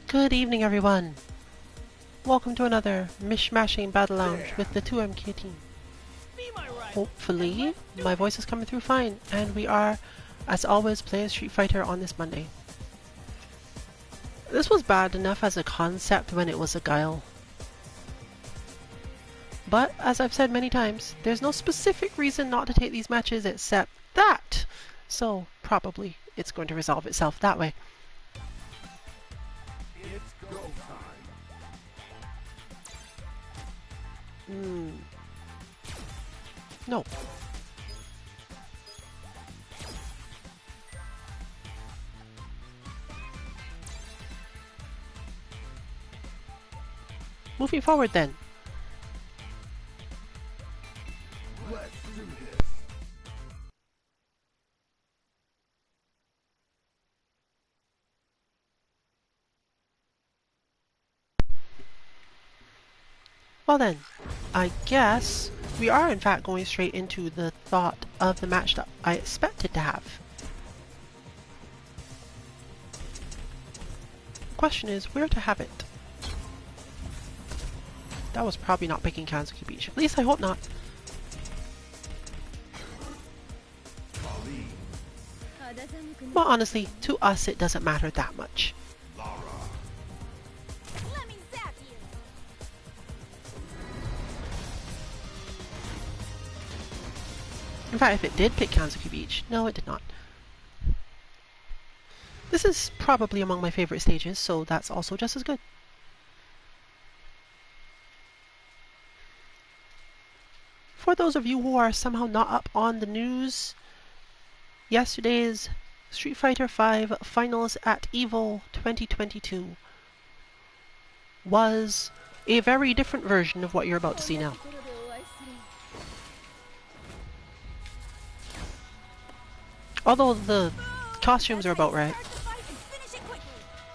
Good evening, everyone. Welcome to another Mish-Mashing Battle Lounge with the 2MK team. Hopefully, my voice is coming through fine, and we are, as always, playing Street Fighter on this Monday. This was bad enough as a concept when it was a guile. But, as I've said many times, there's no specific reason not to take these matches except that! So, probably, it's going to resolve itself that way. It's go time. No. Moving forward then. Let's do this. Well then, I guess we are in fact going straight into the thought of the match that I expected to have. Question is, where to have it? That was probably not picking Kanzuki Beach. At least I hope not. Kolin. But honestly, to us it doesn't matter that much. In fact, if it did pick Kanzuki Beach, no, it did not. This is probably among my favorite stages, so that's also just as good. For those of you who are somehow not up on the news, yesterday's Street Fighter V Finals at EVO 2022 was a very different version of what you're about to see now. Although the costumes are about right.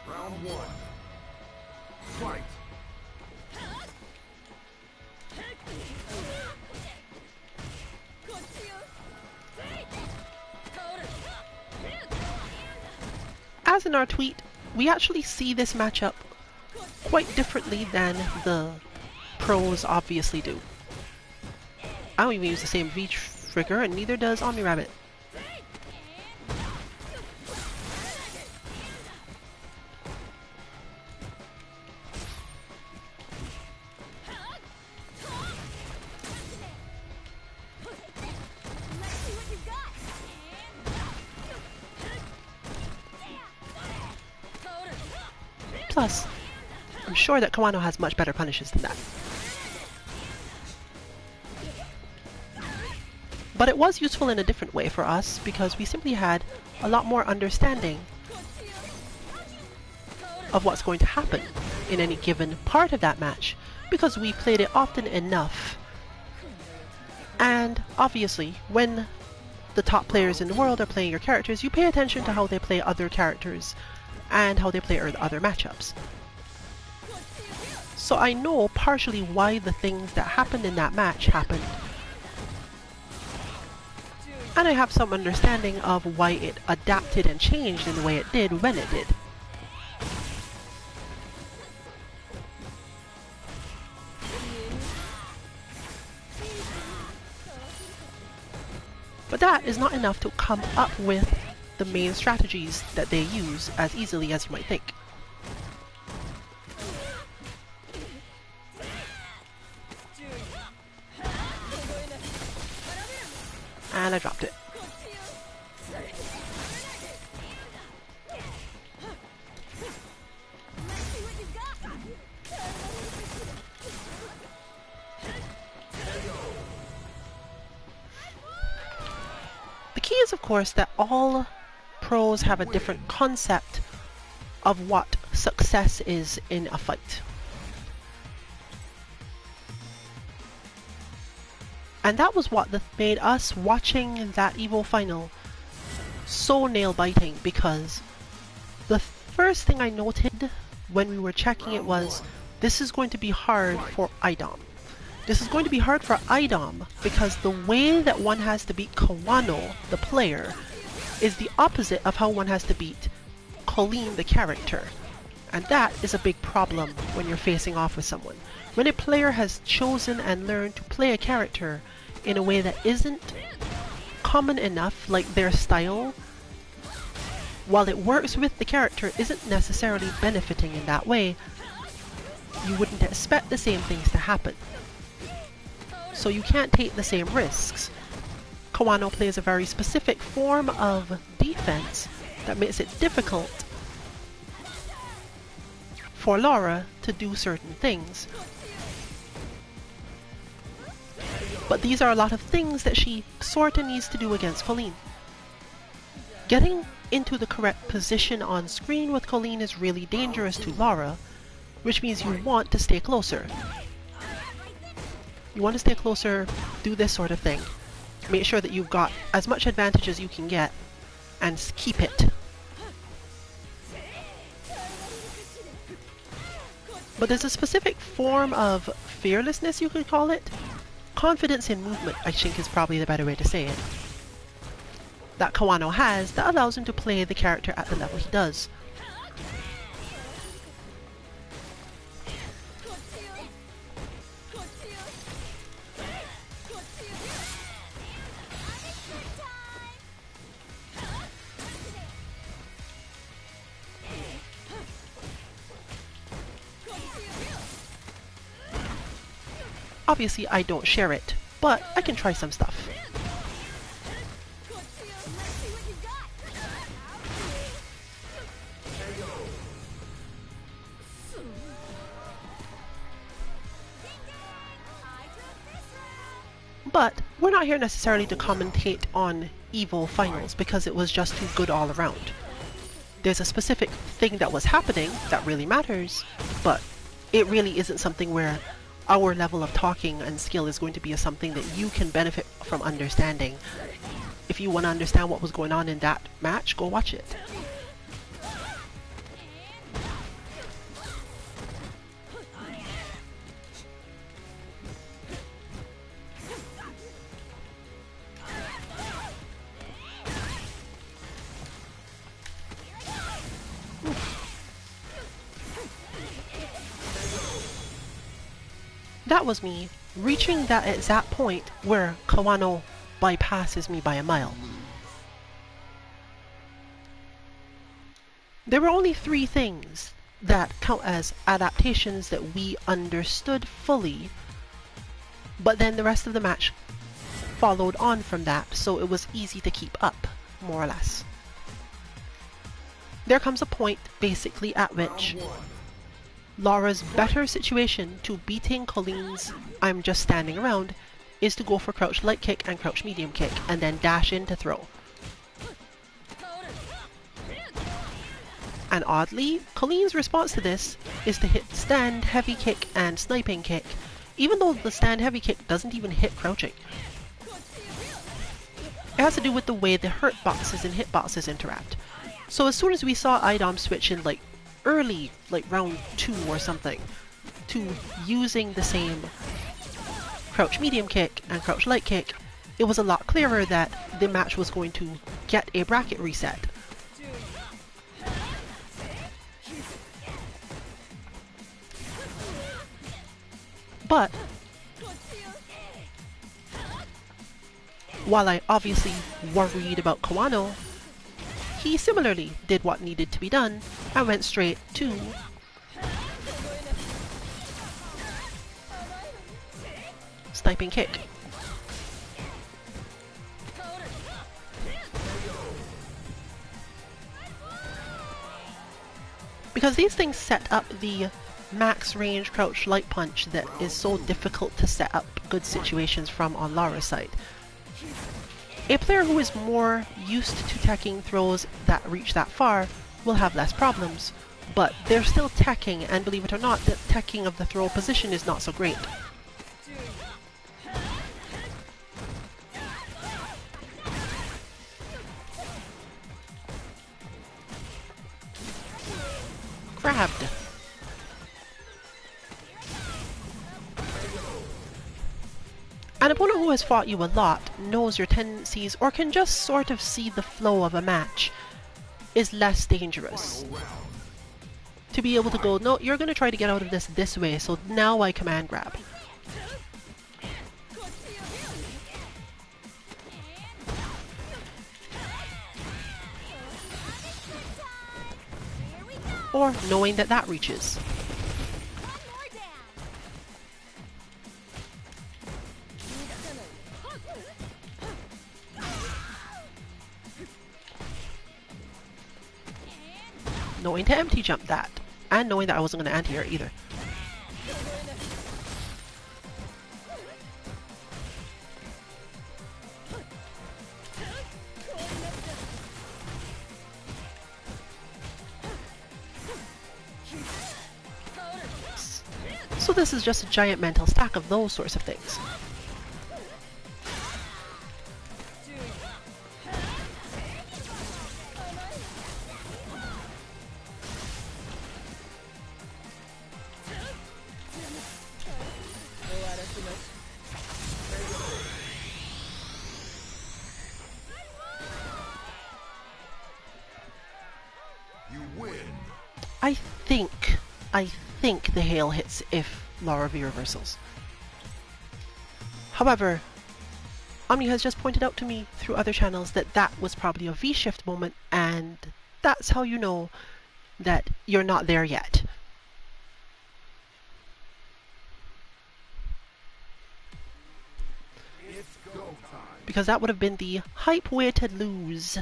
Round one. Fight. As in our tweet, we actually see this matchup quite differently than the pros obviously do. I don't even use the same V trigger, and neither does OmniRabbit. Plus, I'm sure that Kawano has much better punishes than that. But it was useful in a different way for us, because we simply had a lot more understanding of what's going to happen in any given part of that match, because we played it often enough. And obviously, when the top players in the world are playing your characters, you pay attention to how they play other characters and how they play other matchups. So I know partially why the things that happened in that match happened. And I have some understanding of why it adapted and changed in the way it did when it did. But that is not enough to come up with the main strategies that they use as easily as you might think. And I dropped it. The key is, of course, that all pros have a different concept of what success is in a fight. And that was what made us watching that EVO final so nail-biting, because the first thing I noted when we were checking it was, this is going to be hard for IDOM. This is going to be hard for IDOM because the way that one has to beat Kawano, the player, is the opposite of how one has to beat Kolin the character. And that is a big problem when you're facing off with someone. When a player has chosen and learned to play a character in a way that isn't common enough, like their style, while it works with the character, isn't necessarily benefiting in that way, you wouldn't expect the same things to happen. So you can't take the same risks. Kawano plays a very specific form of defense that makes it difficult for Lara to do certain things. But these are a lot of things that she sorta needs to do against Kolin. Getting into the correct position on screen with Kolin is really dangerous to Lara, which means you want to stay closer. You want to stay closer, do this sort of thing. Make sure that you've got as much advantage as you can get, and keep it. But there's a specific form of fearlessness, you could call it. Confidence in movement, I think, is probably the better way to say it, that Kawano has that allows him to play the character at the level he does. Obviously, I don't share it, but I can try some stuff. But we're not here necessarily to commentate on EVO finals because it was just too good all around. There's a specific thing that was happening that really matters, but it really isn't something where our level of talking and skill is going to be something that you can benefit from understanding. If you want to understand what was going on in that match, go watch it. That was me reaching that exact point where Kawano bypasses me by a mile. There were only 3 things that count as adaptations that we understood fully, but then the rest of the match followed on from that, so it was easy to keep up, more or less. There comes a point, basically, at which Lara's better situation to beating Kolin's I'm just standing around is to go for crouch light kick and crouch medium kick and then dash in to throw. And oddly, Kolin's response to this is to hit stand heavy kick and sniping kick, even though the stand heavy kick doesn't even hit crouching. It has to do with the way the hurt boxes and hitboxes interact. So as soon as we saw IDOM switch in like early, like round 2 or something, to using the same crouch medium kick and crouch light kick, it was a lot clearer that the match was going to get a bracket reset. But while I obviously worried about Kawano, he similarly did what needed to be done and went straight to sniping kick. Because these things set up the max range crouch light punch that is so difficult to set up good situations from on Lara's side. A player who is more used to teching throws that reach that far will have less problems, but they're still teching, and believe it or not, the teching of the throw position is not so great. Grabbed. An opponent who has fought you a lot knows your tendencies or can just sort of see the flow of a match. is less dangerous. Final round. To be able to go, no, you're going to try to get out of this way, so now I command grab. Or knowing that that reaches. Knowing to empty jump that. And knowing that I wasn't going to anti-air either. So this is just a giant mental stack of those sorts of things. You win. I think the hail hits if Laura V reversals. However, Omni has just pointed out to me through other channels that that was probably a V-shift moment, and that's how you know that you're not there yet. It's go time. Because that would have been the hype way to lose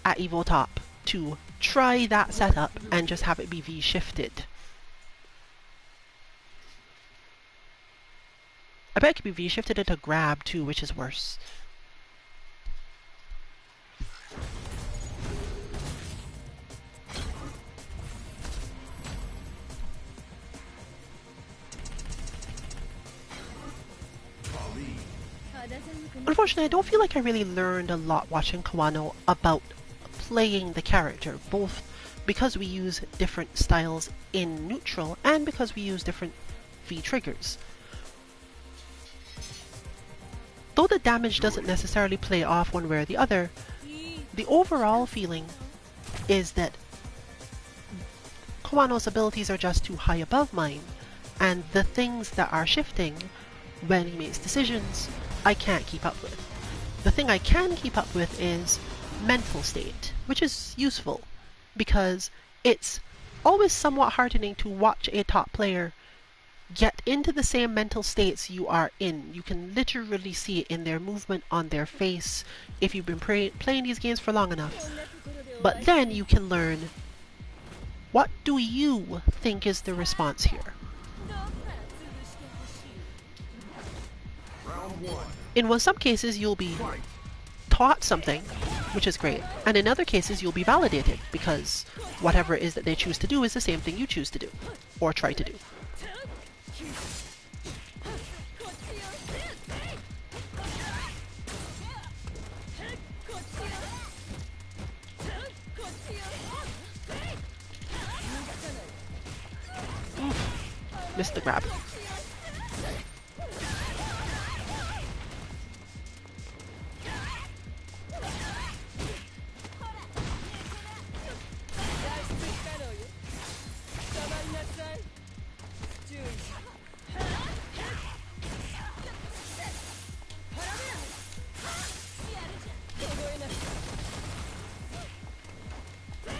at EVO Top, to try that setup and just have it be V-shifted. I bet it could be V-shifted into grab too, which is worse. Unfortunately, I don't feel like I really learned a lot watching Kawano about playing the character, both because we use different styles in neutral and because we use different V triggers. Though the damage doesn't necessarily play off one way or the other, the overall feeling is that Kawano's abilities are just too high above mine, and the things that are shifting when he makes decisions, I can't keep up with. The thing I can keep up with is mental state, which is useful, because it's always somewhat heartening to watch a top player get into the same mental states you are in. You can literally see it in their movement, on their face, if you've been playing these games for long enough. But then you can learn, what do you think is the response here? Round one. In some cases, you'll be Fight. taught something, which is great, and in other cases you'll be validated, because whatever it is that they choose to do is the same thing you choose to do, or try to do. Missed the grab.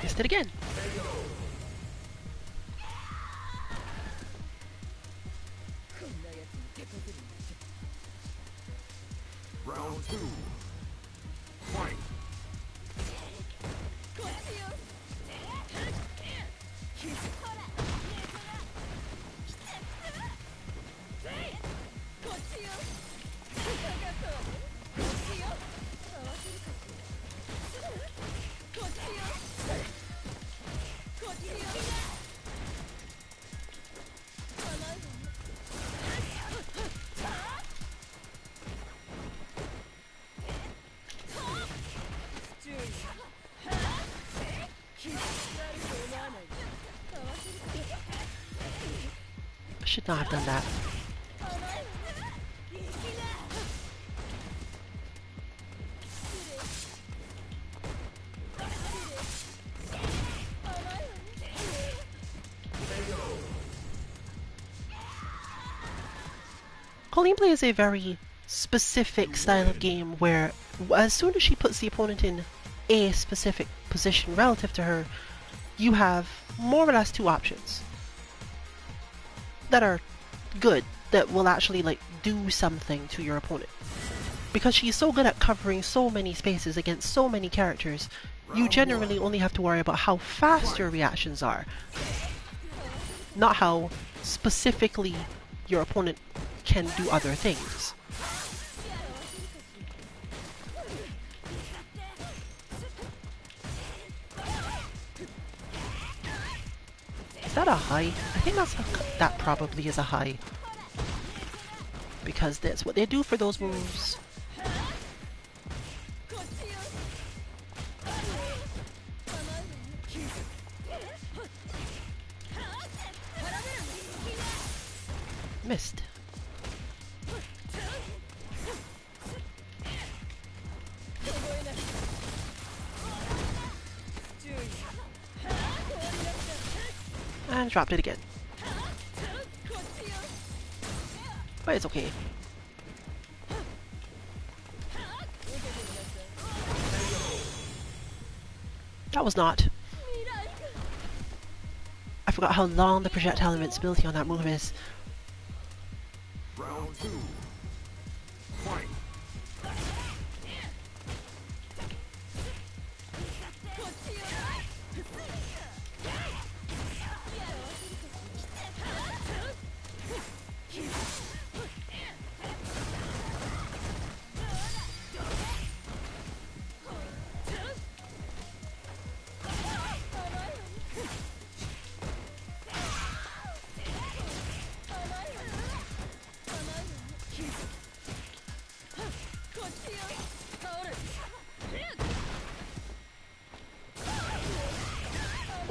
Missed it again. Round two. Fight. Should not have done that. Kolin plays a very specific style of game where as soon as she puts the opponent in a specific position relative to her, you have more or less two options that are good, that will actually like do something to your opponent. Because she's so good at covering so many spaces against so many characters, you generally only have to worry about how fast your reactions are, not how specifically your opponent can do other things. Is that a high? I think that probably is a high. Because that's what they do for those moves. Missed. And dropped it again. But it's okay. That was not. I forgot how long the projectile invincibility on that move is. Round 2. Fight.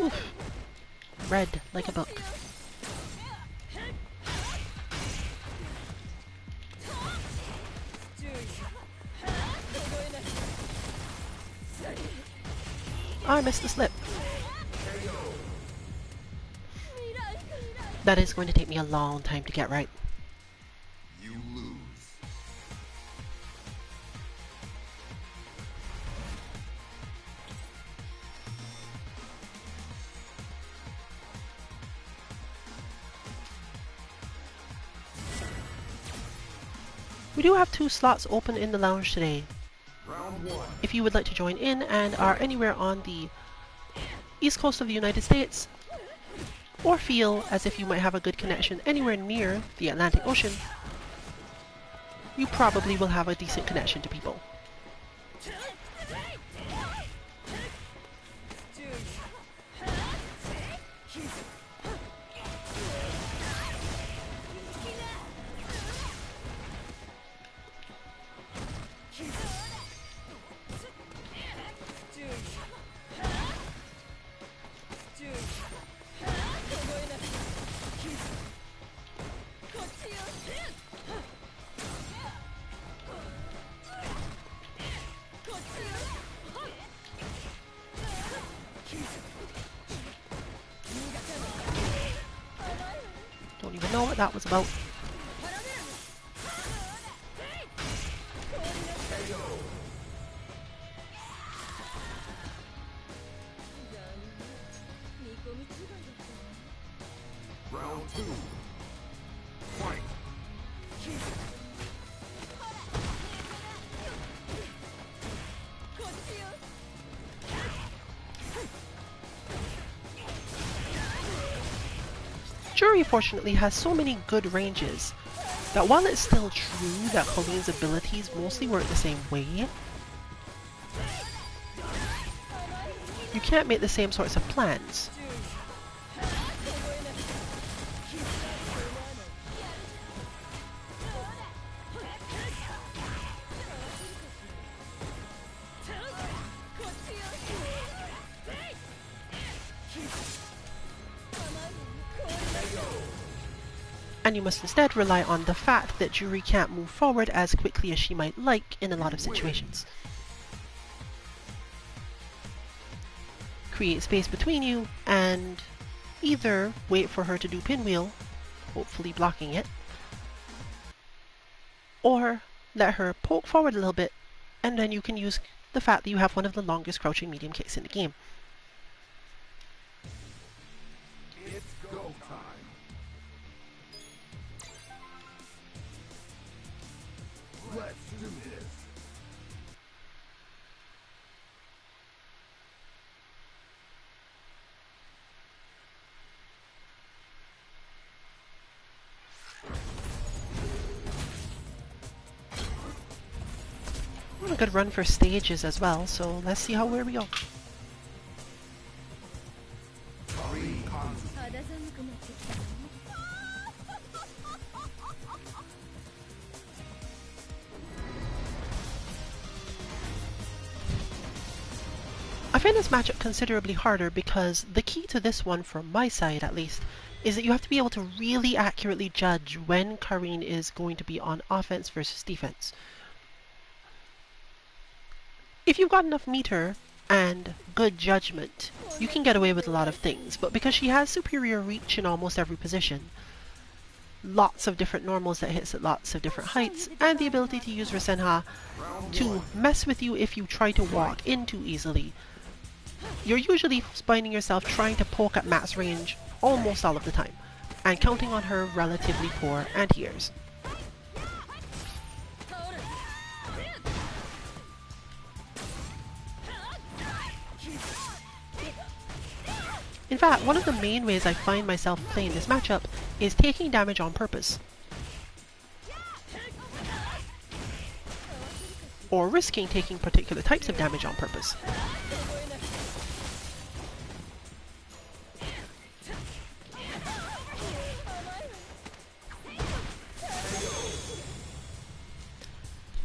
Oof. Read like a book. I missed the slip. That is going to take me a long time to get right. You lose. We do have 2 slots open in the lounge today. Round 1. If you would like to join in and are anywhere on the east coast of the United States, or feel as if you might have a good connection anywhere near the Atlantic Ocean, you probably will have a decent connection to people. Don't even know what that was about. Round 2. Fight. Juri fortunately has so many good ranges that while it's still true that Kolin's abilities mostly work the same way, you can't make the same sorts of plans. And you must instead rely on the fact that Juri can't move forward as quickly as she might like in a lot of situations. Create space between you and either wait for her to do pinwheel, hopefully blocking it, or let her poke forward a little bit, and then you can use the fact that you have one of the longest crouching medium kicks in the game. It's go time. Let's do this. A good run for stages as well, so let's see where we go. I find this matchup considerably harder because the key to this one, from my side at least, is that you have to be able to really accurately judge when Karin is going to be on offense versus defense. If you've got enough meter and good judgment, you can get away with a lot of things, but because she has superior reach in almost every position, lots of different normals that hits at lots of different heights, and the ability to use Rasenha to mess with you if you try to walk in too easily, you're usually finding yourself trying to poke at max range almost all of the time, and counting on her relatively poor anti-airs. In fact, one of the main ways I find myself playing this matchup is taking damage on purpose. Or risking taking particular types of damage on purpose.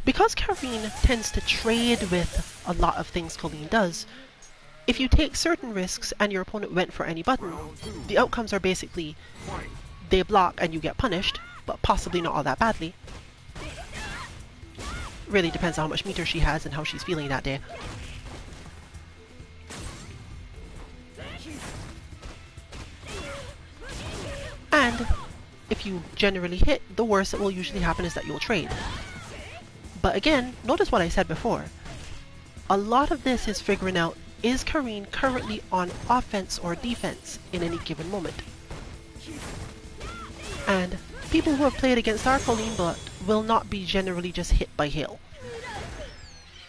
Because Karin tends to trade with a lot of things Kolin does, if you take certain risks and your opponent went for any button, the outcomes are basically they block and you get punished, but possibly not all that badly. Really depends on how much meter she has and how she's feeling that day. And if you generally hit, the worst that will usually happen is that you'll trade. But again, notice what I said before. A lot of this is figuring out, is Karin currently on offense or defense in any given moment? And people who have played against our Kolin bot will not be generally just hit by hail.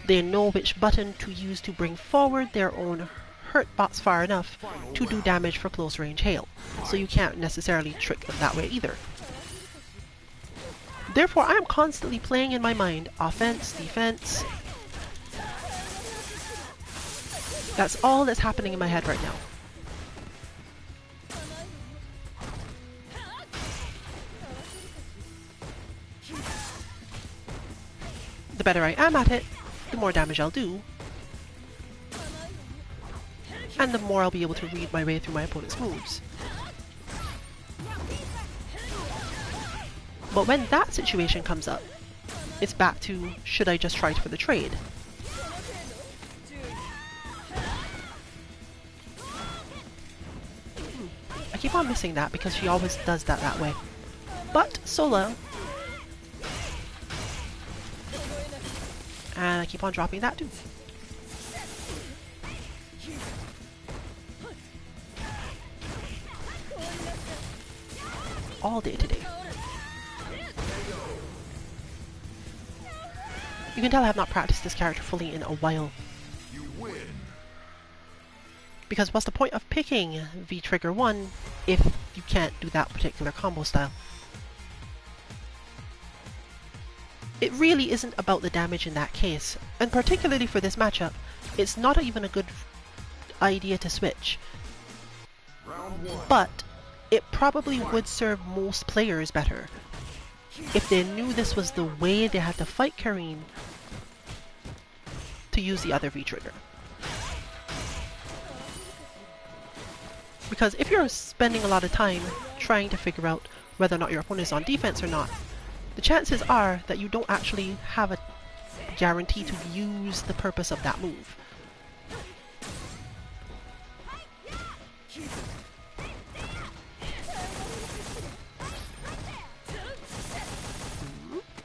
They know which button to use to bring forward their own hurt bots far enough to do damage for close range hail, so you can't necessarily trick them that way either. Therefore, I am constantly playing in my mind offense, defense. That's all that's happening in my head right now. The better I am at it, the more damage I'll do, and the more I'll be able to read my way through my opponent's moves. But when that situation comes up, it's back to, should I just try for the trade? I keep on missing that because she always does that way. But solo. And I keep on dropping that too. All day today. You can tell I have not practiced this character fully in a while. You win. Because what's the point of picking V-Trigger 1 if you can't do that particular combo style? It really isn't about the damage in that case, and particularly for this matchup, it's not even a good idea to switch. But it probably would serve most players better if they knew this was the way they had to fight Karin to use the other V-Trigger. Because if you're spending a lot of time trying to figure out whether or not your opponent is on defense or not, the chances are that you don't actually have a guarantee to use the purpose of that move.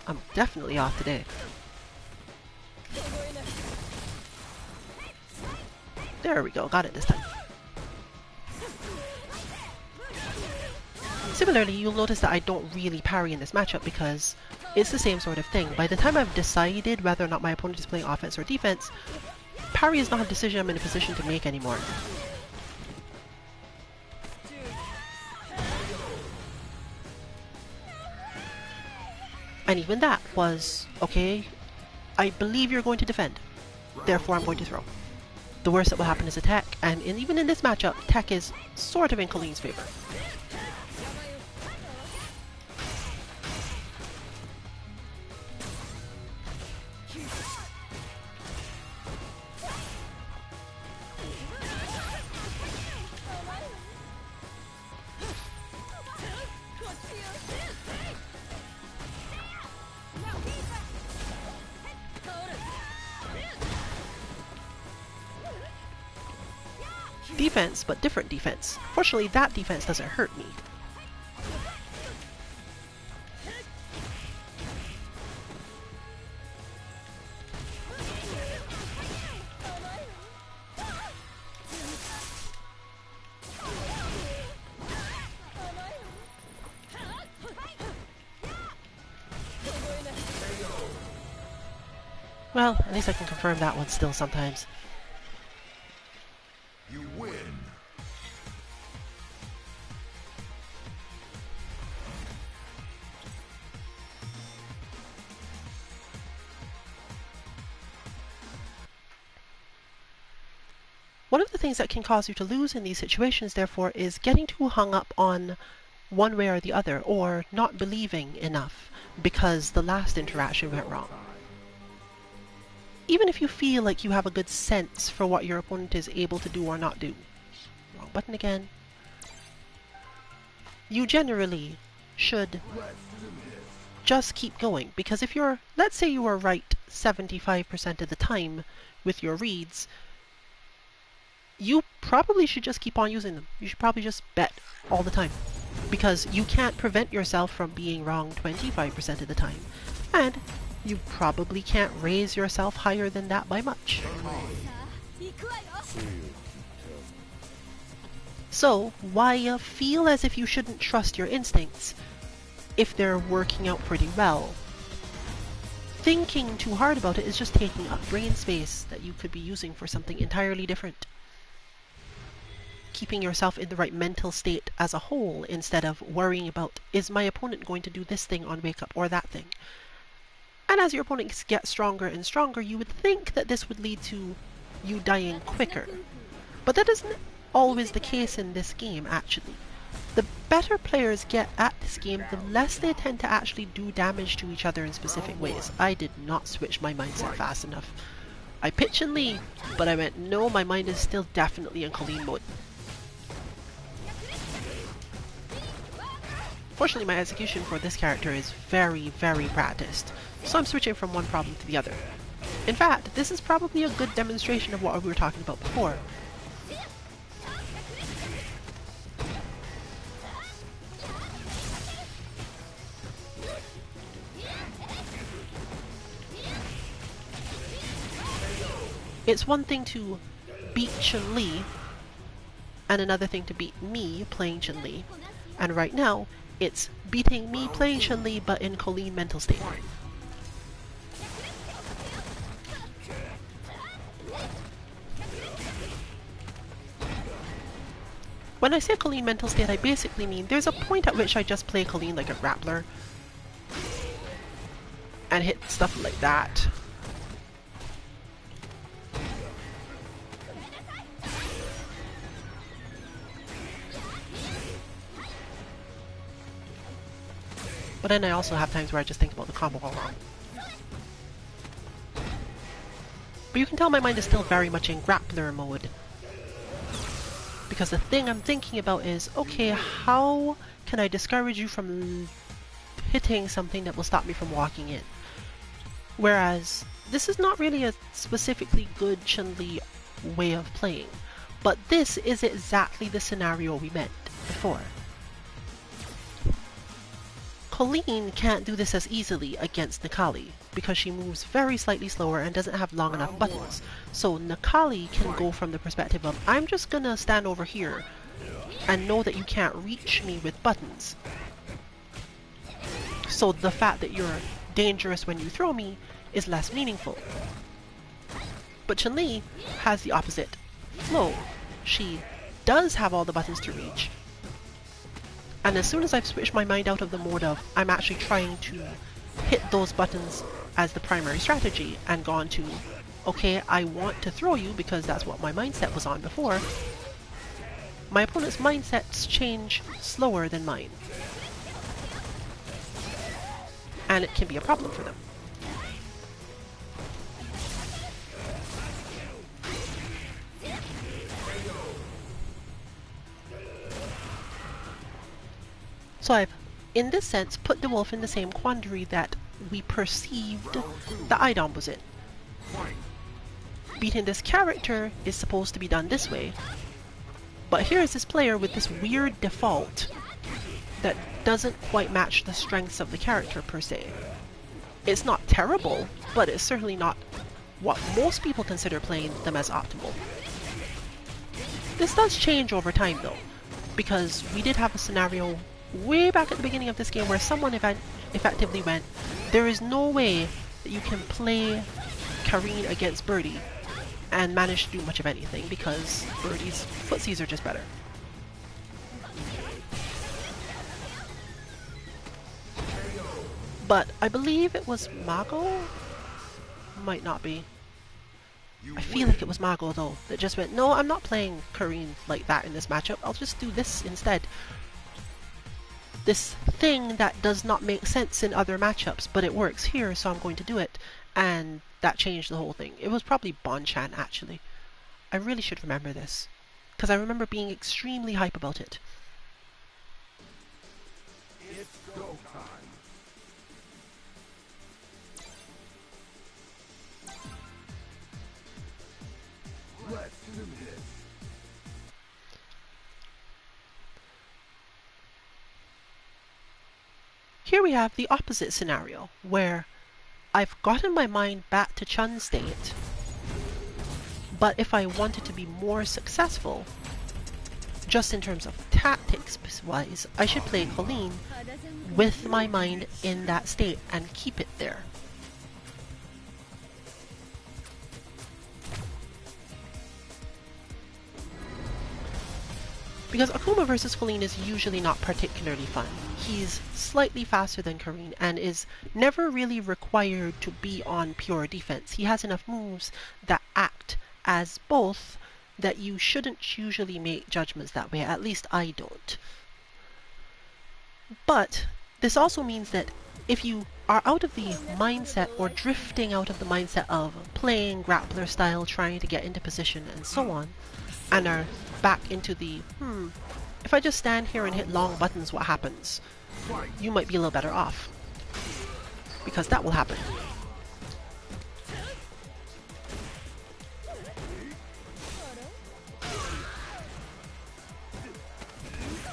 I'm definitely off today. There we go, got it this time. Similarly, you'll notice that I don't really parry in this matchup because it's the same sort of thing. By the time I've decided whether or not my opponent is playing offense or defense, parry is not a decision I'm in a position to make anymore. And even that was, okay, I believe you're going to defend, therefore I'm going to throw. The worst that will happen is a tech, and even in this matchup, tech is sort of in Kolin's favor. Defense, but different defense. Fortunately, that defense doesn't hurt me. Well, at least I can confirm that one still sometimes. You win. One of the things that can cause you to lose in these situations, therefore, is getting too hung up on one way or the other, or not believing enough because the last interaction went wrong. Even if you feel like you have a good sense for what your opponent is able to do or not do. Wrong button again. You generally should just keep going, because if you're, let's say you are right 75% of the time with your reads, you probably should just keep on using them. You should probably just bet all the time, because you can't prevent yourself from being wrong 25% of the time, and you probably can't raise yourself higher than that by much. So, why feel as if you shouldn't trust your instincts if they're working out pretty well? Thinking too hard about it is just taking up brain space that you could be using for something entirely different. Keeping yourself in the right mental state as a whole instead of worrying about, is my opponent going to do this thing on wake up or that thing? And as your opponents get stronger and stronger, you would think that this would lead to you dying quicker. But that isn't always the case in this game, actually. The better players get at this game, the less they tend to actually do damage to each other in specific ways. I did not switch my mindset fast enough. I pitch Chun-Li, but I went, no, my mind is still definitely in Kolin mode. Fortunately, my execution for this character is very, very practiced, so I'm switching from one problem to the other. In fact, this is probably a good demonstration of what we were talking about before. It's one thing to beat Chun-Li, and another thing to beat me playing Chun-Li. And right now, it's beating me playing Chun-Li but in Kolin mental state. When I say Kolin mental state, I basically mean there's a point at which I just play Kolin like a grappler and hit stuff like that. But then I also have times where I just think about the combo all wrong. But you can tell my mind is still very much in grappler mode. Because the thing I'm thinking about is, okay, how can I discourage you from hitting something that will stop me from walking in? Whereas, this is not really a specifically good Chun-Li way of playing. But this is exactly the scenario we meant before. Kolin can't do this as easily against Necalli because she moves very slightly slower and doesn't have long enough buttons. So Necalli can go from the perspective of, I'm just gonna stand over here and know that you can't reach me with buttons. So the fact that you're dangerous when you throw me is less meaningful. But Chun-Li has the opposite flow. She does have all the buttons to reach. And as soon as I've switched my mind out of the mode of I'm actually trying to hit those buttons as the primary strategy and gone to, okay, I want to throw you because that's what my mindset was on before, my opponent's mindsets change slower than mine. And it can be a problem for them. So I've, in this sense, put DWuulfe in the same quandary that we perceived the Idom was in. Beating this character is supposed to be done this way, but here is this player with this weird default that doesn't quite match the strengths of the character per se. It's not terrible, but it's certainly not what most people consider playing them as optimal. This does change over time though, because we did have a scenario way back at the beginning of this game where someone effectively went, there is no way that you can play Karin against Birdie and manage to do much of anything because Birdie's footsies are just better. But I believe it was Mago? Might not be. I feel like it was Mago though, that just went, no, I'm not playing Karin like that in this matchup, I'll just do this instead. This thing that does not make sense in other matchups, but it works here, so I'm going to do it. And that changed the whole thing. It was probably Bonchan, actually. I really should remember this, because I remember being extremely hype about it. It's go time. Let's do this. Here we have the opposite scenario, where I've gotten my mind back to Chun state, but if I wanted to be more successful, just in terms of tactics-wise, I should play Kolin with my mind in that state and keep it there. Because Akuma versus Kolin is usually not particularly fun. He's slightly faster than Karin and is never really required to be on pure defense. He has enough moves that act as both that you shouldn't usually make judgments that way, at least I don't. But this also means that if you are out of the mindset or drifting out of the mindset of playing grappler style, trying to get into position and so on, and are back into the, if I just stand here and hit long buttons, what happens? You might be a little better off. Because that will happen.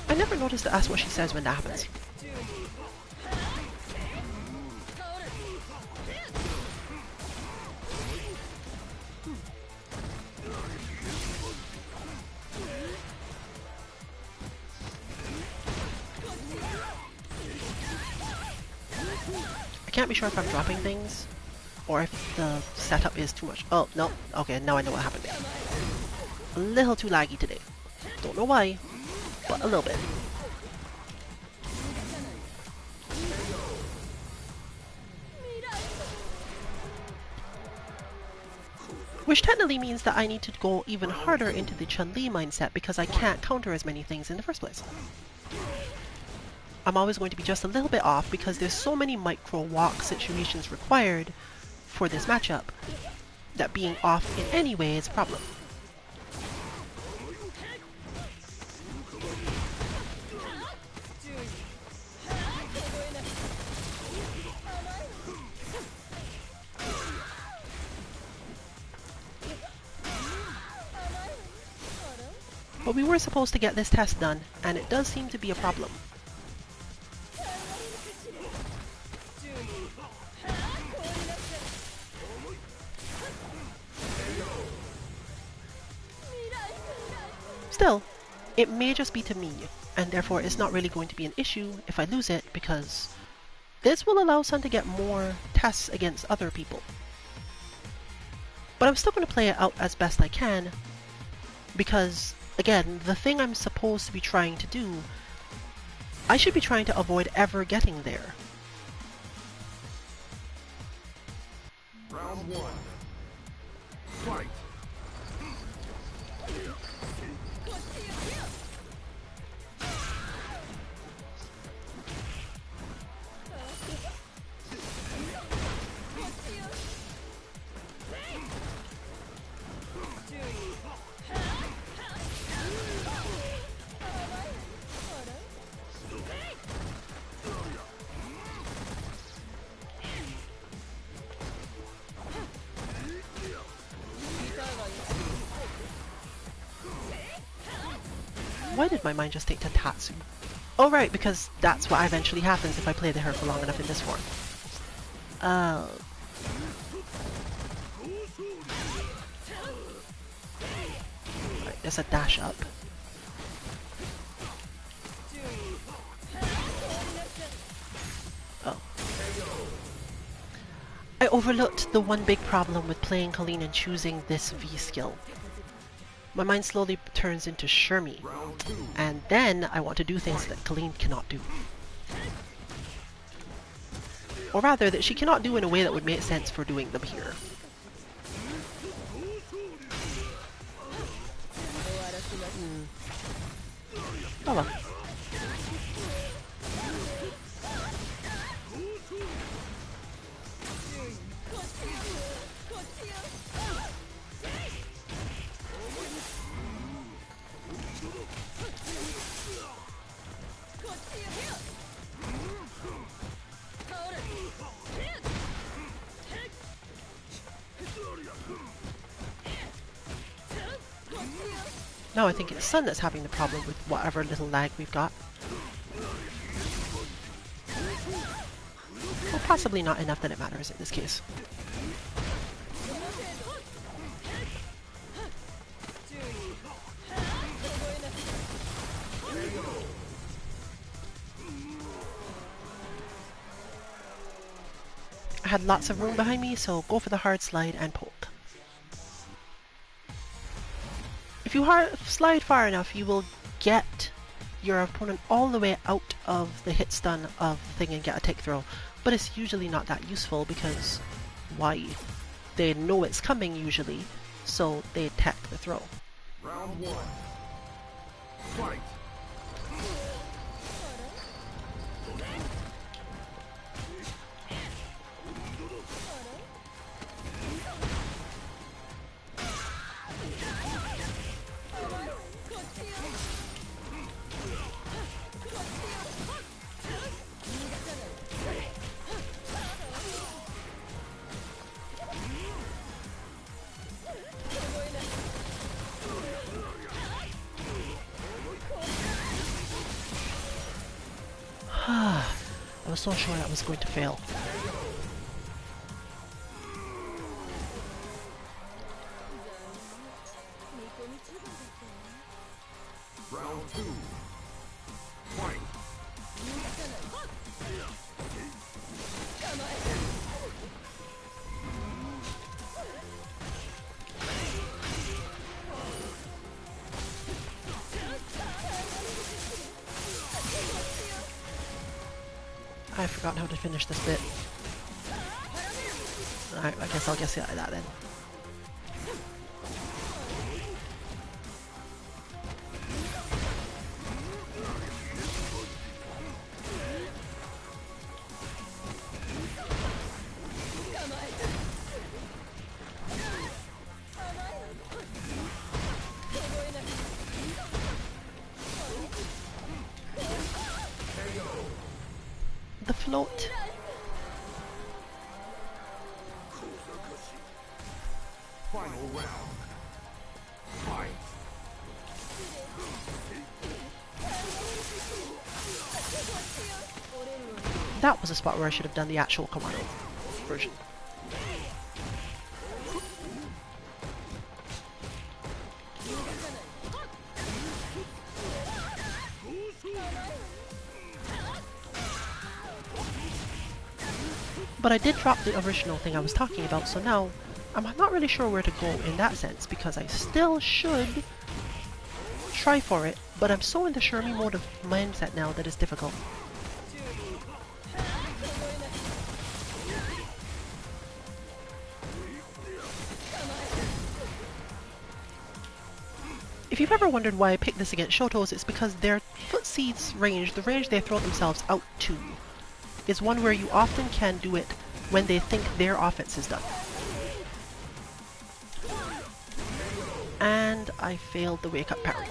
I never noticed to ask what she says when that happens. I can't be sure if I'm dropping things, or if the setup is too much. Oh, no. Okay, now I know what happened there. A little too laggy today. Don't know why, but a little bit. Which technically means that I need to go even harder into the Chun-Li mindset because I can't counter as many things in the first place. I'm always going to be just a little bit off because there's so many micro walk situations required for this matchup that being off in any way is a problem. But we were supposed to get this test done, and it does seem to be a problem. Still, it may just be to me, and therefore it's not really going to be an issue if I lose it, because this will allow Sun to get more tests against other people. But I'm still going to play it out as best I can, because, again, the thing I'm supposed to be trying to do, I should be trying to avoid ever getting there. Round one. Fight. Why did my mind just take to Tatsu? Oh right, because that's what eventually happens if I play the her for long enough in this form. Right, there's a dash up. Oh. I overlooked the one big problem with playing Kolin and choosing this V skill. My mind slowly turns into Shermie, and then I want to do things that Kolin cannot do. Or rather, that she cannot do in a way that would make sense for doing them here. Oh well. No, I think it's Sun that's having the problem with whatever little lag we've got. Well, possibly not enough that it matters in this case. I had lots of room behind me, so go for the hard slide and poke. If you slide far enough, you will get your opponent all the way out of the hit stun of the thing and get a tick throw. But it's usually not that useful because, why? They know it's coming usually, so they tech the throw. Round one. Fight. I was so sure that was going to fail. Round two. Fight. I've forgotten how to finish this bit. Alright, I guess I'll guess it like that then. The float. Final round. Fight. That was a spot where I should have done the actual commando version. but I did drop the original thing I was talking about, so now I'm not really sure where to go in that sense, because I still should try for it, but I'm so in the Shermie mode of mindset now that it's difficult. If you've ever wondered why I picked this against Shotos, it's because their footseeds range, the range they throw themselves out to, is one where you often can do it when they think their offense is done. And I failed the wake up parry.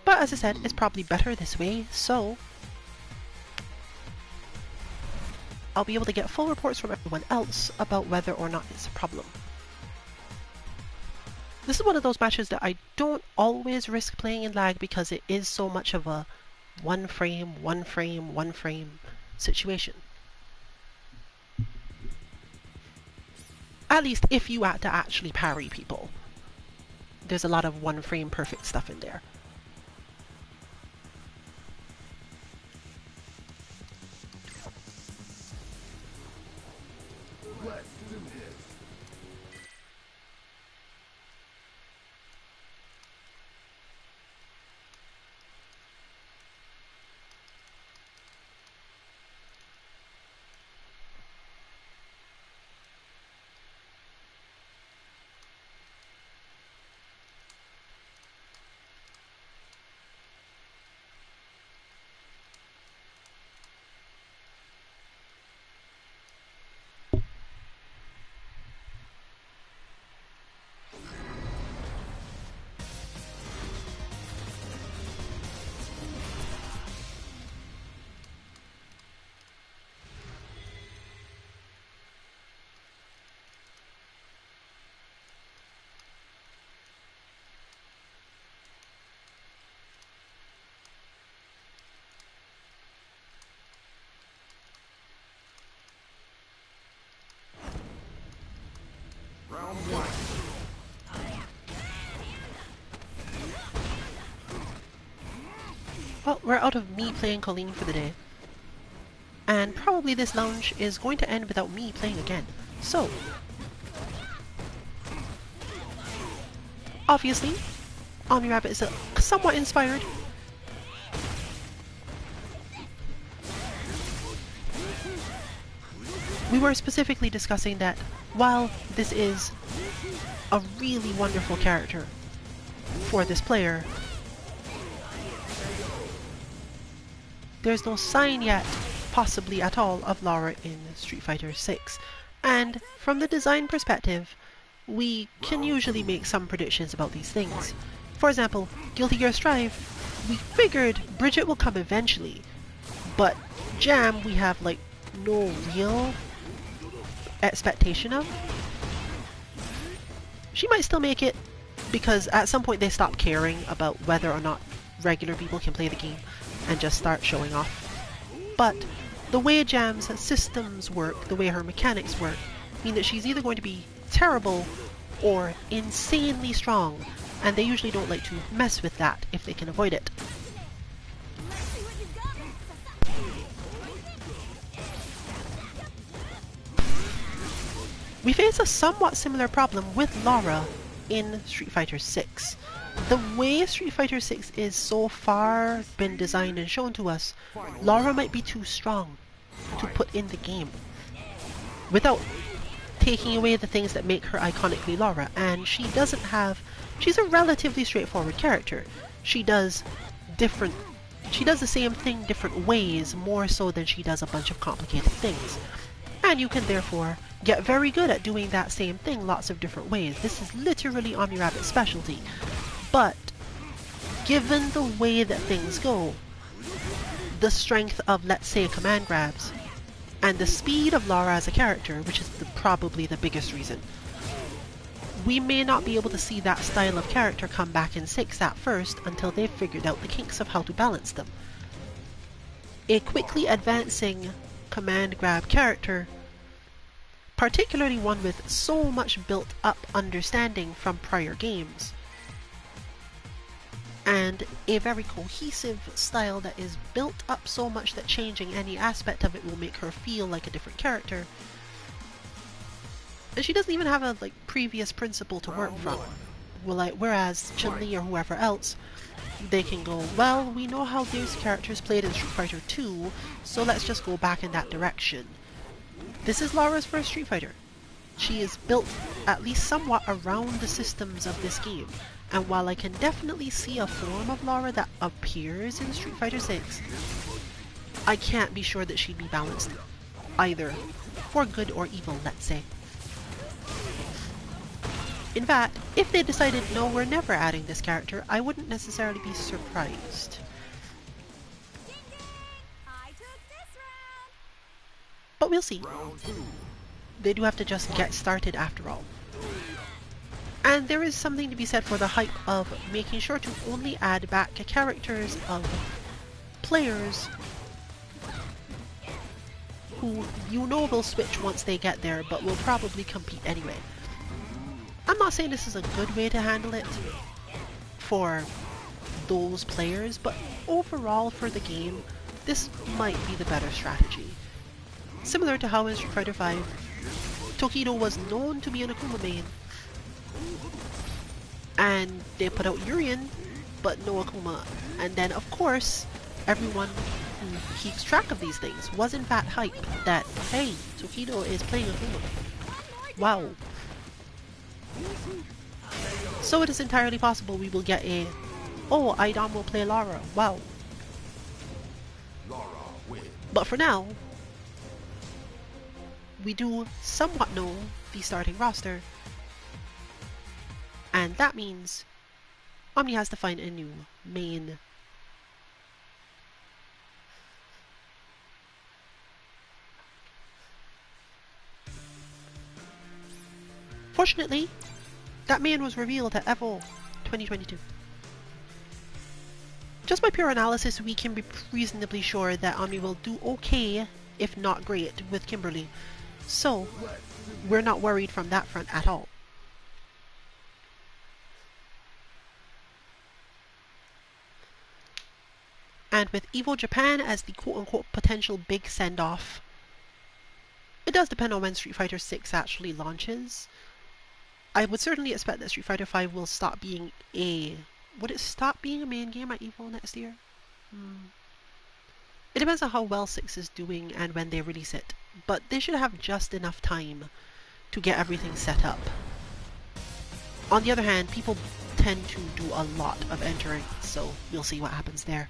But as I said, it's probably better this way, so I'll be able to get full reports from everyone else about whether or not it's a problem. This is one of those matches that I don't always risk playing in lag because it is so much of a one frame situation. At least if you had to actually parry people. There's a lot of one frame perfect stuff in there. Round one. Well, we're out of me playing Kolin for the day. And probably this lounge is going to end without me playing again. So, obviously, OmniRabbit is somewhat inspired. We were specifically discussing that while this is a really wonderful character for this player, there's no sign yet, possibly at all, of Lara in Street Fighter 6. And from the design perspective, we can usually make some predictions about these things. For example, Guilty Gear Strive, we figured Bridget will come eventually, but Jam we have like no real expectation of. She might still make it, because at some point they stop caring about whether or not regular people can play the game and just start showing off. But the way Jam's systems work, the way her mechanics work, mean that she's either going to be terrible or insanely strong, and they usually don't like to mess with that if they can avoid it. We face a somewhat similar problem with Lara in Street Fighter 6. The way Street Fighter 6 is so far been designed and shown to us, Lara might be too strong to put in the game without taking away the things that make her iconically Lara. And she's a relatively straightforward character. She does the same thing different ways, more so than she does a bunch of complicated things. And you can therefore get very good at doing that same thing lots of different ways. This is literally OmniRabbit's specialty. But given the way that things go, the strength of, let's say, command grabs, and the speed of Lara as a character, which is probably the biggest reason, we may not be able to see that style of character come back in 6 at first until they've figured out the kinks of how to balance them. A quickly advancing command grab character, particularly one with so much built up understanding from prior games, and a very cohesive style that is built up so much that changing any aspect of it will make her feel like a different character. And she doesn't even have a previous principle to work from. Whereas Chun-Li or whoever else, they can go, well, we know how these characters played in Street Fighter 2, so let's just go back in that direction. This is Laura's first Street Fighter. She is built at least somewhat around the systems of this game. And while I can definitely see a form of Laura that appears in Street Fighter 6, I can't be sure that she'd be balanced either, for good or evil, let's say. In fact, if they decided, no, we're never adding this character, I wouldn't necessarily be surprised. But we'll see. They do have to just get started after all. And there is something to be said for the hype of making sure to only add back characters of players who you know will switch once they get there, but will probably compete anyway. I'm not saying this is a good way to handle it for those players, but overall for the game, this might be the better strategy. Similar to how in Street Fighter V, Tokido was known to be an Akuma main, and they put out Rillian, but no Akuma. And then of course, everyone who keeps track of these things was in fact hyped that, hey, Tokido is playing Akuma. Wow. So it is entirely possible we will get a, oh, Aidam will play Lara. Wow. But for now, we do somewhat know the starting roster, and that means Omni has to find a new main. Fortunately, that main was revealed at EVO 2022. Just by pure analysis, we can be reasonably sure that Omni will do okay, if not great, with Kimberly. So, we're not worried from that front at all. And with EVO Japan as the quote-unquote potential big send-off, it does depend on when Street Fighter 6 actually launches. I would certainly expect that Street Fighter 5 will stop being a... Would it stop being a main game at EVO next year? It depends on how well 6 is doing and when they release it, but they should have just enough time to get everything set up. On the other hand, people tend to do a lot of entering, so we'll see what happens there.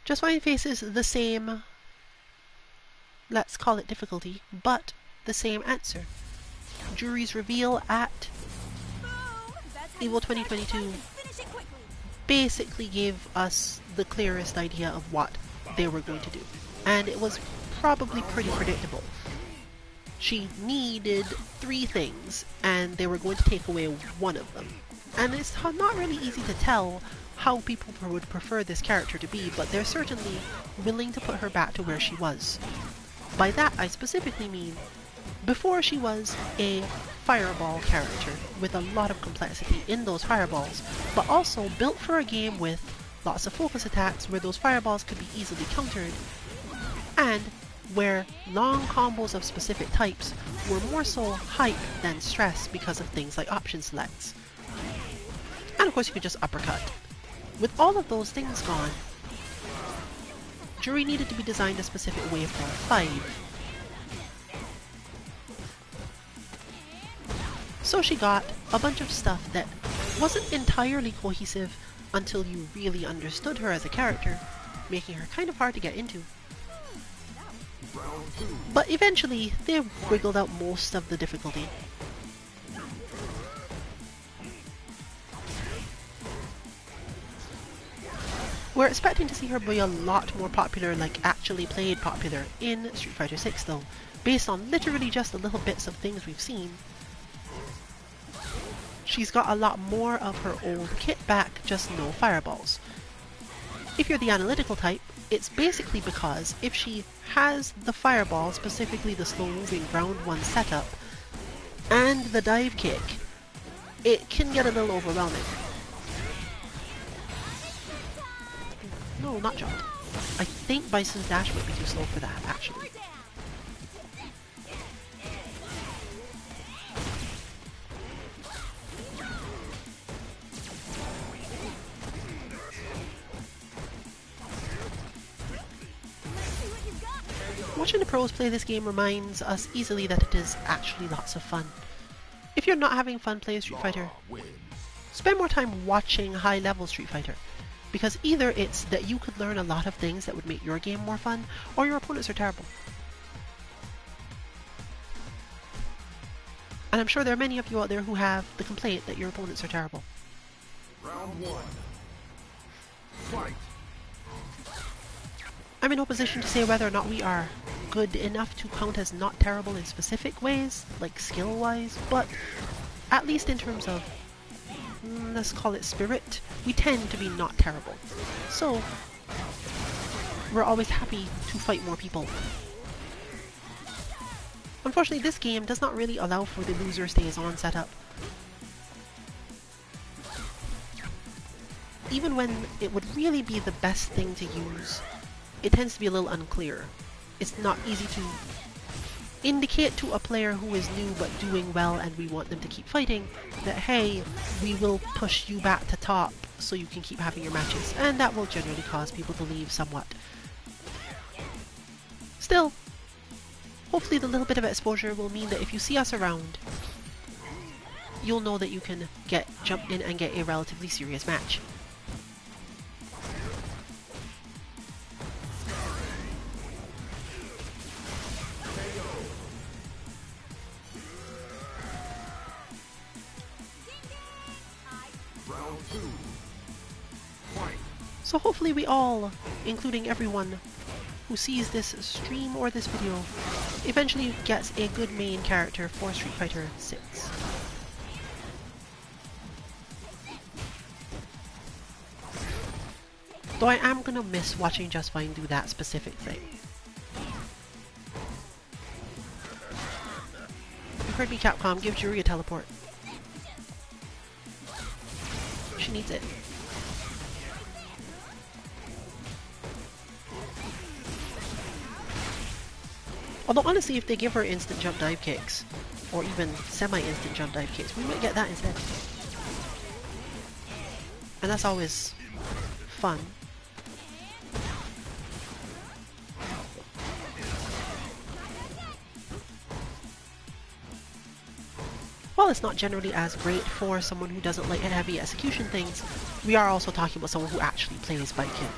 JustVine faces the same, let's call it difficulty, but the same answer. Juri's reveal at EVO 2022 basically gave us the clearest idea of what they were going to do, and it was probably pretty predictable. She needed 3 things, and they were going to take away one of them. And it's not really easy to tell how people would prefer this character to be, but they're certainly willing to put her back to where she was. By that I specifically mean, before she was a fireball character with a lot of complexity in those fireballs, but also built for a game with lots of focus attacks where those fireballs could be easily countered, and where long combos of specific types were more so hype than stress because of things like option selects. And of course you could just uppercut. With all of those things gone, Juri needed to be designed a specific way for 5. So she got a bunch of stuff that wasn't entirely cohesive until you really understood her as a character, making her kind of hard to get into. But eventually, they wiggled out most of the difficulty. We're expecting to see her be a lot more popular, like actually played popular, in Street Fighter 6 though, based on literally just the little bits of things we've seen. She's got a lot more of her old kit back, just no fireballs. If you're the analytical type, it's basically because if she has the fireball, specifically the slow moving round 1 setup, and the dive kick, it can get a little overwhelming. No, not jump. I think Bison's dash might be too slow for that, actually. Watching the pros play this game reminds us easily that it is actually lots of fun. If you're not having fun playing Street Fighter, spend more time watching high-level Street Fighter, because either it's that you could learn a lot of things that would make your game more fun, or your opponents are terrible. And I'm sure there are many of you out there who have the complaint that your opponents are terrible. Round one. Fight. I'm in no position to say whether or not we are good enough to count as not terrible in specific ways, like skill-wise, but at least in terms of, let's call it spirit, we tend to be not terrible. So, we're always happy to fight more people. Unfortunately, this game does not really allow for the loser stays on setup. Even when it would really be the best thing to use, it tends to be a little unclear. It's not easy to indicate to a player who is new but doing well and we want them to keep fighting that, hey, we will push you back to top so you can keep having your matches, and that will generally cause people to leave somewhat. Still, hopefully the little bit of exposure will mean that if you see us around, you'll know that you can jump in and get a relatively serious match. So hopefully we all, including everyone who sees this stream or this video, eventually gets a good main character for Street Fighter 6. Though I am gonna miss watching JustVine do that specific thing. You heard me, Capcom, give Juri a teleport. She needs it. Although honestly, if they give her instant jump dive kicks, or even semi-instant jump dive kicks, we might get that instead. And that's always fun. While it's not generally as great for someone who doesn't like heavy execution things, we are also talking about someone who actually plays Bison.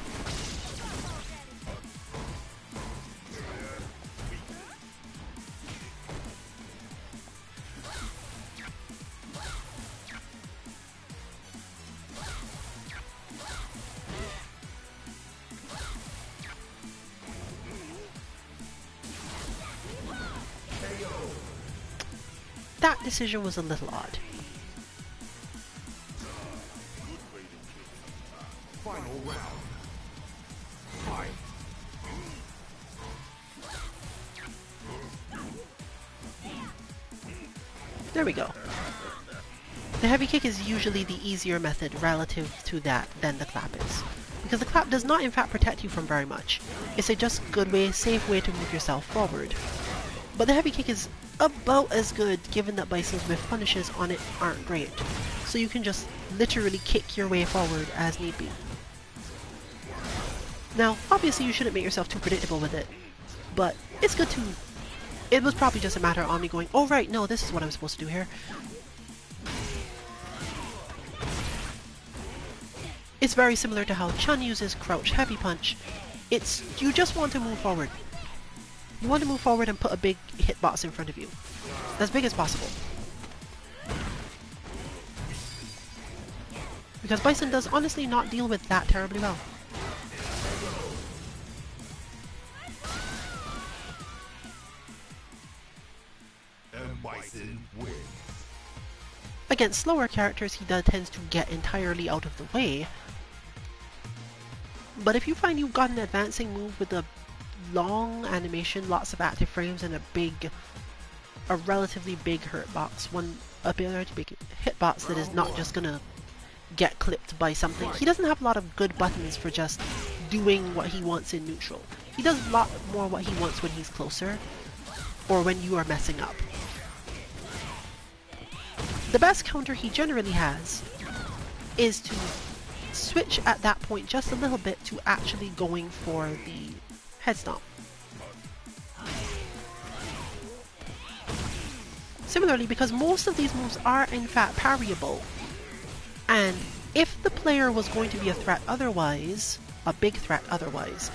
That decision was a little odd. Final round. Fight. There we go. The heavy kick is usually the easier method relative to that than the clap is, because the clap does not in fact protect you from very much. It's a just good way, safe way to move yourself forward. But the heavy kick is about as good, given that Bison's whiff punishes on it aren't great, so you can just literally kick your way forward as need be. Now, obviously you shouldn't make yourself too predictable with it, but it's good to... It was probably just a matter of Omni going, oh right, no, this is what I'm supposed to do here. It's very similar to how Chun uses crouch heavy punch. It's, you just want to move forward. You want to move forward and put a big hitbox in front of you. As big as possible. Because Bison does honestly not deal with that terribly well. And Bison wins. Against slower characters, he tends to get entirely out of the way. But if you find you've got an advancing move with a long animation, lots of active frames, and a big a relatively big hitbox, a relatively big hitbox that is not just gonna get clipped by something. He doesn't have a lot of good buttons for just doing what he wants in neutral. He does a lot more what he wants when he's closer, or when you are messing up. The best counter he generally has is to switch at that point just a little bit to actually going for the head stomp. Similarly, because most of these moves are in fact parryable, and if the player was going to be a threat otherwise, a big threat otherwise,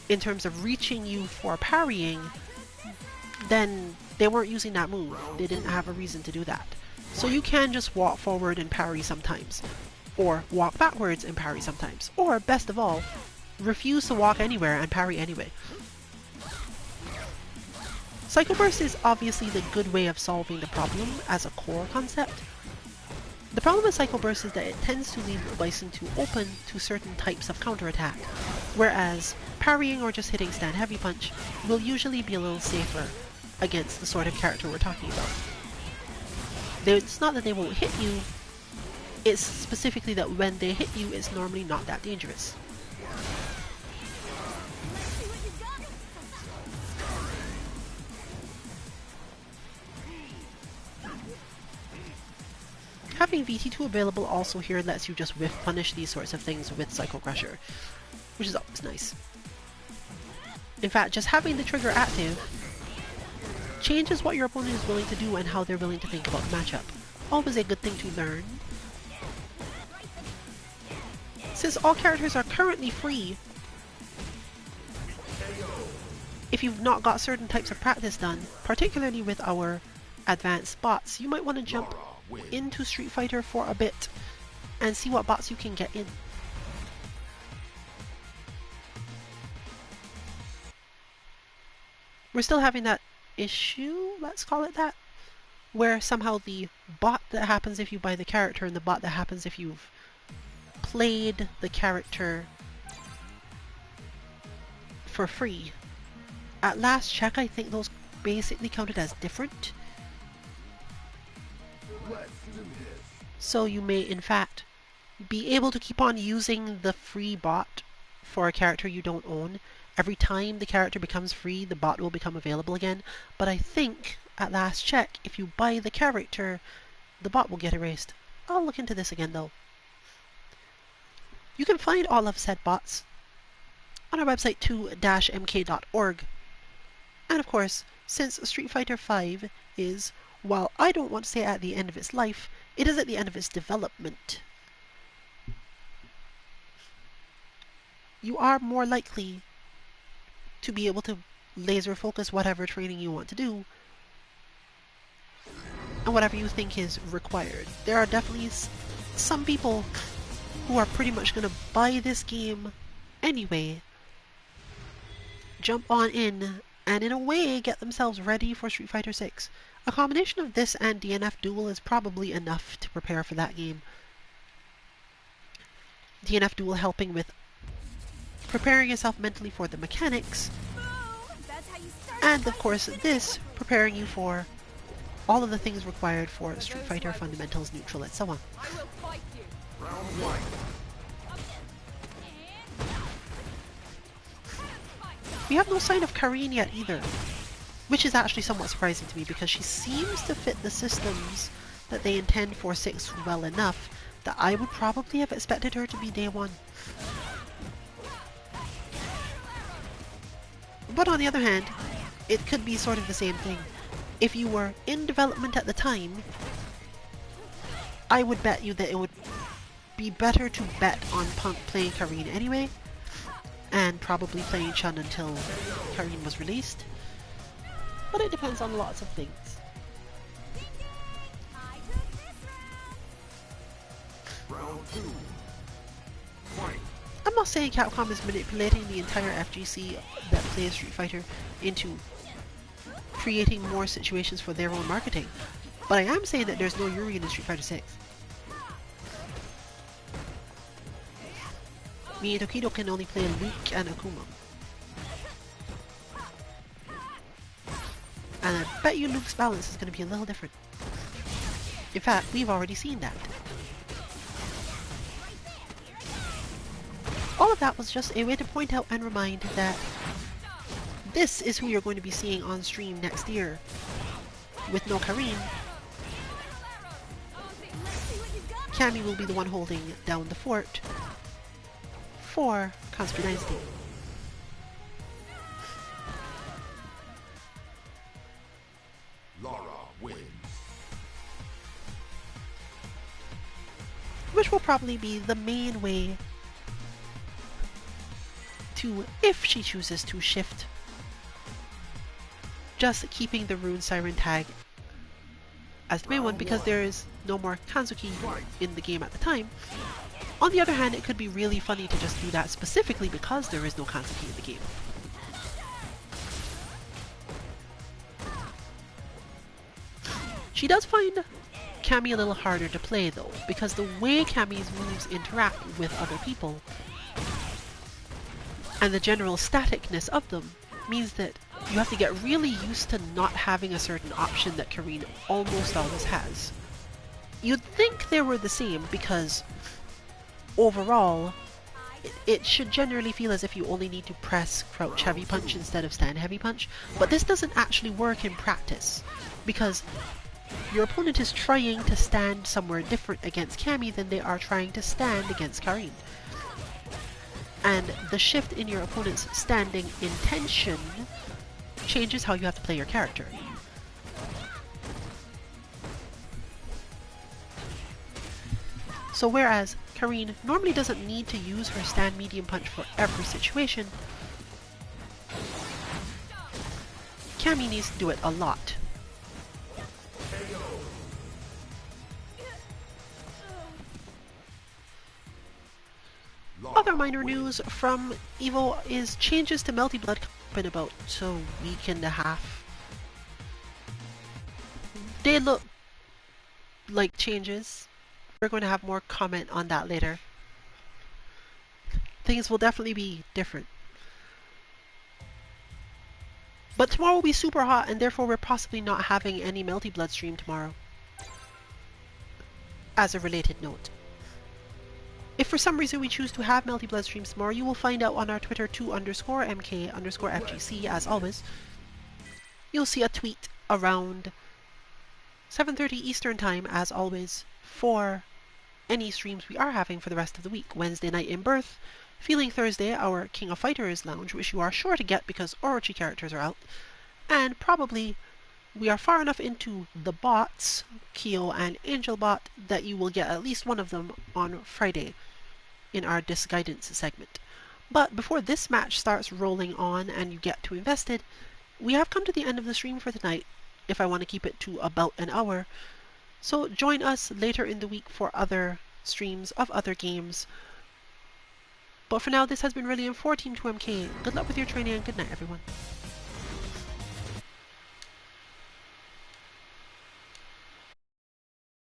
in terms of reaching you for parrying, then they weren't using that move. They didn't have a reason to do that. So you can just walk forward and parry sometimes, or walk backwards and parry sometimes, or best of all, refuse to walk anywhere and parry anyway. Psycho Burst is obviously the good way of solving the problem as a core concept. The problem with Psycho Burst is that it tends to leave Bison too open to certain types of counterattack, whereas parrying or just hitting stand heavy punch will usually be a little safer against the sort of character we're talking about. It's not that they won't hit you, it's specifically that when they hit you, it's normally not that dangerous. Having VT2 available also here lets you just whiff punish these sorts of things with Psycho Crusher, which is always nice. In fact, just having the trigger active changes what your opponent is willing to do and how they're willing to think about the matchup. Always a good thing to learn. Since all characters are currently free, if you've not got certain types of practice done, particularly with our advanced bots, you might want to jump into Street Fighter for a bit and see what bots you can get in. We're still having that issue, let's call it that, where somehow the bot that happens if you buy the character and the bot that happens if you've played the character for free. At last check, I think those basically counted as different. So you may in fact be able to keep on using the free bot for a character you don't own. Every time the character becomes free, the bot will become available again. But I think, at last check, if you buy the character, the bot will get erased. I'll look into this again though. You can find all of said bots on our website 2-mk.org. And of course, since Street Fighter V is, while I don't want to say at the end of its life, it is at the end of its development. You are more likely to be able to laser focus whatever training you want to do and whatever you think is required. There are definitely some people who are pretty much going to buy this game anyway, jump on in, and in a way get themselves ready for Street Fighter 6. A combination of this and DNF Duel is probably enough to prepare for that game. DNF Duel helping with preparing yourself mentally for the mechanics, and of course this preparing you for all of the things required for Street Fighter fundamentals, neutral, and so on. We have no sign of Karin yet either, which is actually somewhat surprising to me because she seems to fit the systems that they intend for 6 well enough that I would probably have expected her to be day one. But on the other hand, it could be sort of the same thing. If you were in development at the time, I would bet you that it would be better to bet on playing Karin anyway, and probably playing Chun until Karin was released. But it depends on lots of things. Round 2. Fight. I'm not saying Capcom is manipulating the entire FGC that plays Street Fighter into creating more situations for their own marketing, but I am saying that there's no Juri in Street Fighter 6. Me and Tokido can only play Luke and Akuma. And I bet you Luke's balance is going to be a little different. In fact, we've already seen that. All of that was just a way to point out and remind that this is who you're going to be seeing on stream next year. With no Karin, Cammy will be the one holding down the fort for Conspire Dynasty. Lara wins. Which will probably be the main way to, if she chooses to, shift. Just keeping the RuneSiren tag as the main one because there is no more Kanzuki in the game at the time. On the other hand, it could be really funny to just do that specifically because there is no Kanzuki in the game. She does find Cammy a little harder to play though, because the way Cammy's moves interact with other people and the general staticness of them means that you have to get really used to not having a certain option that Karin almost always has. You'd think they were the same because overall it should generally feel as if you only need to press crouch heavy punch instead of stand heavy punch, but this doesn't actually work in practice because your opponent is trying to stand somewhere different against Cammy than they are trying to stand against Karin. And the shift in your opponent's standing intention changes how you have to play your character. So whereas Karin normally doesn't need to use her stand medium punch for every situation, Cammy needs to do it a lot. Other minor news from EVO is changes to Melty Blood come up in about a week and a half. They look like changes. We're going to have more comment on that later. Things will definitely be different. But tomorrow will be super hot and therefore we're possibly not having any Melty Blood stream tomorrow. As a related note. If for some reason we choose to have Melty Blood streams tomorrow, you will find out on our Twitter @2_MK_FGC as always. You'll see a tweet around 7:30 Eastern time as always for any streams we are having for the rest of the week. Wednesday night in Birth, Feeling Thursday, our King of Fighters lounge, which you are sure to get because Orochi characters are out, and probably we are far enough into the bots, Kyo and Angel Bot, that you will get at least one of them on Friday in our Disguidance segment. But before this match starts rolling on and you get too invested, we have come to the end of the stream for tonight, if I want to keep it to about an hour. So join us later in the week for other streams of other games. But for now, this has been Rillian for Team 2MK. Good luck with your training and good night, everyone.